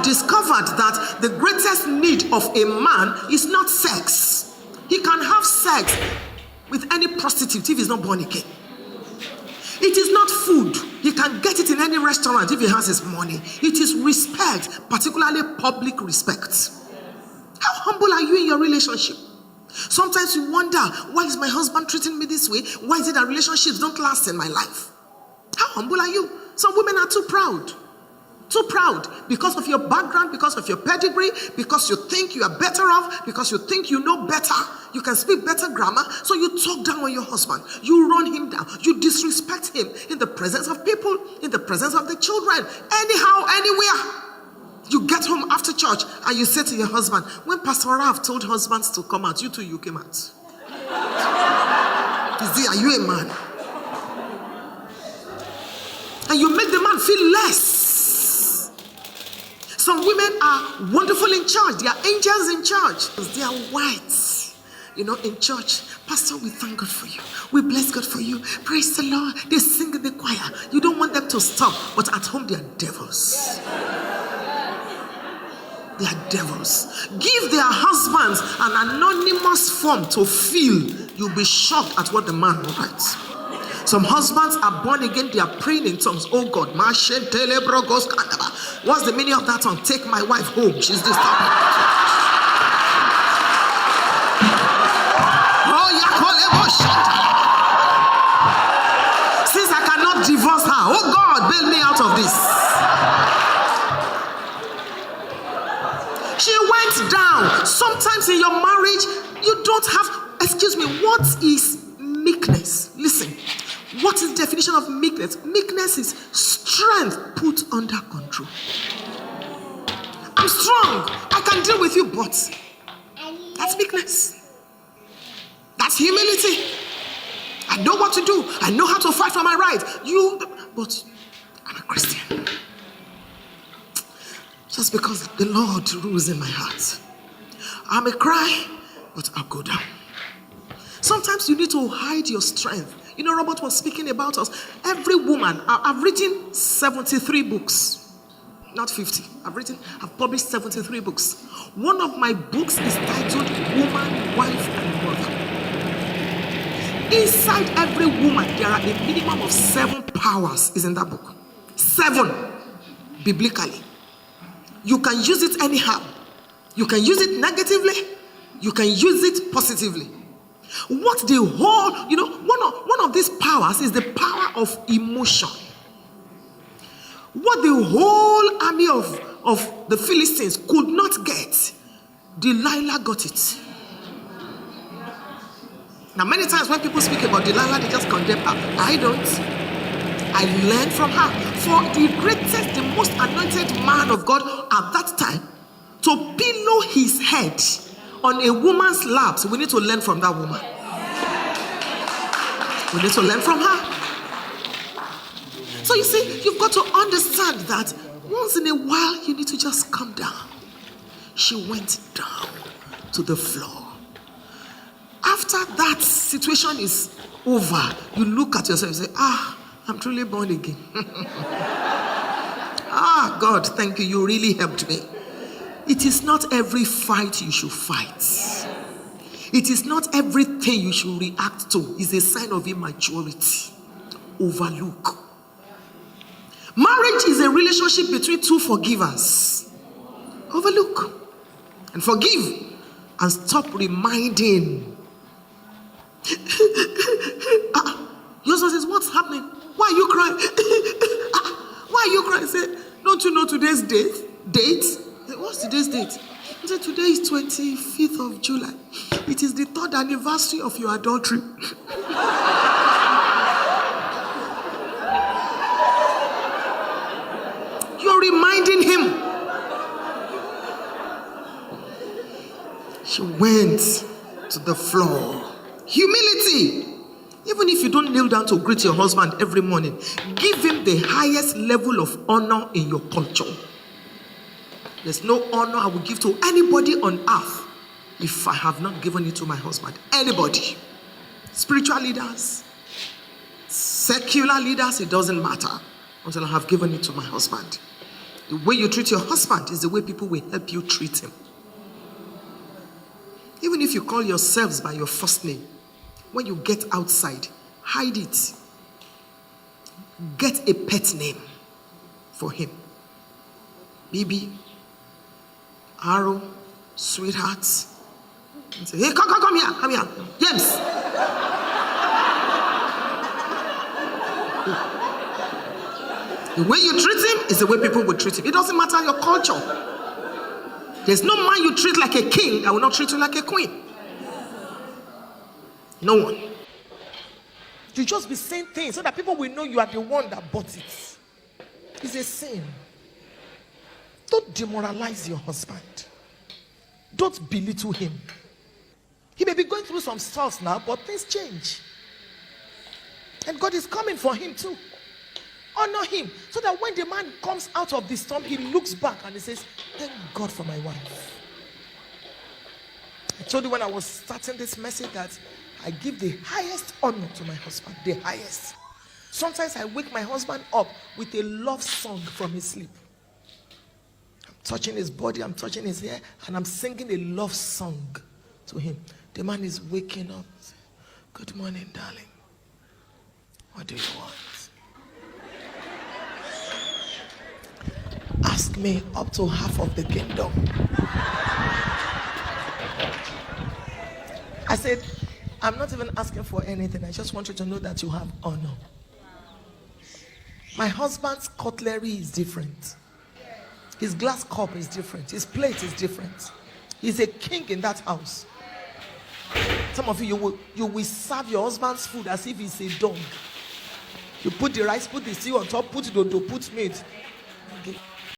have discovered that the greatest need of a man is not sex. He can have sex with any prostitute if he's not born again. It is not food. He can get it in any restaurant if he has his money. It is respect, particularly public respect. How humble are you in your relationship? Sometimes you wonder, why is my husband treating me this way? Why is it that relationships don't last in my life? How humble are you? Some women are too proud. Too proud because of your background, because of your pedigree, because you think you are better off, because you think you know better, you can speak better grammar, so you talk down on your husband, you run him down, you disrespect him in the presence of people, in the presence of the children, anyhow, anywhere. You get home after church and you say to your husband, when Pastor Rav told husbands to come out, you too, you came out. Are you a man? And you make the man feel less. Some women are wonderful in church. They are angels in church. They are whites, in church. Pastor, we thank God for you. We bless God for you. Praise the Lord. They sing in the choir. You don't want them to stop, but at home they are devils. They are devils. Give their husbands an anonymous form to fill. You'll be shocked at what the man writes. Some husbands are born again, they are praying in tongues. Oh God, what's the meaning of that song? Take my wife home, she's disturbing. Since I cannot divorce her, oh God, bail me out of this. She went down. Sometimes in your marriage, you don't have, what is meekness? Listen. What is the definition of meekness? Meekness is strength put under control. I'm strong. I can deal with you, but that's meekness. That's humility. I know what to do. I know how to fight for my right. But I'm a Christian. Just because the Lord rules in my heart. I may cry, but I'll go down. Sometimes you need to hide your strength. Robert was speaking about us. Every woman, I've written 73 books. Not 50. I've published 73 books. One of my books is titled Woman, Wife, and Mother. Inside every woman, there are a minimum of 7 powers is in that book. 7, biblically. You can use it anyhow. You can use it negatively. You can use it positively. What the whole, one of these powers is the power of emotion. What the whole army of the Philistines could not get, Delilah got it. Now, many times when people speak about Delilah, they just condemn her. I don't. I learned from her. For the greatest, the most anointed man of God at that time, to pillow his head on a woman's lap, so we need to learn from that woman. We need to learn from her. So you see, you've got to understand that once in a while, you need to just come down. She went down to the floor. After that situation is over, you look at yourself and say, I'm truly born again. God, thank you. You really helped me. It is not every fight you should fight. It is not everything you should react to. It's a sign of immaturity. Overlook. Marriage is a relationship between two forgivers. Overlook and forgive and stop reminding. Your husband says, what's happening? Why are you crying? Why are you crying? Say, don't you know today's date? What's today's date? He said, today is 25th of July. It is the 3rd anniversary of your adultery. You're reminding him. She went to the floor. Humility. Even if you don't kneel down to greet your husband every morning, give him the highest level of honor in your culture. There's no honor I will give to anybody on earth if I have not given it to my husband. Anybody. Spiritual leaders, secular leaders, it doesn't matter until I have given it to my husband. The way you treat your husband is the way people will help you treat him. Even if you call yourselves by your first name, when you get outside, hide it. Get a pet name for him. Baby, Arrow, sweetheart. And say, hey, come here, James. The way you treat him is the way people will treat him. It doesn't matter your culture. There's no man you treat like a king that will not treat you like a queen. No one. You just be saying things so that people will know you are the one that bought it. It's a sin. Don't demoralize your husband. Don't belittle him. He may be going through some stuff now, but things change. And God is coming for him too. Honor him so that when the man comes out of the storm, he looks back and he says, thank God for my wife. I told you when I was starting this message that I give the highest honor to my husband, the highest. Sometimes I wake my husband up with a love song from his sleep. I'm touching his body, I'm touching his hair, and I'm singing a love song to him. The man is waking up. Good morning, darling. What do you want? Ask me up to half of the kingdom. I said, I'm not even asking for anything. I just want you to know that you have honor. My husband's cutlery is different. His glass cup is different. His plate is different. He's a king in that house. Some of you will serve your husband's food as if he's a dog. You put the rice, put the stew on top, put the dodo, put meat. Okay.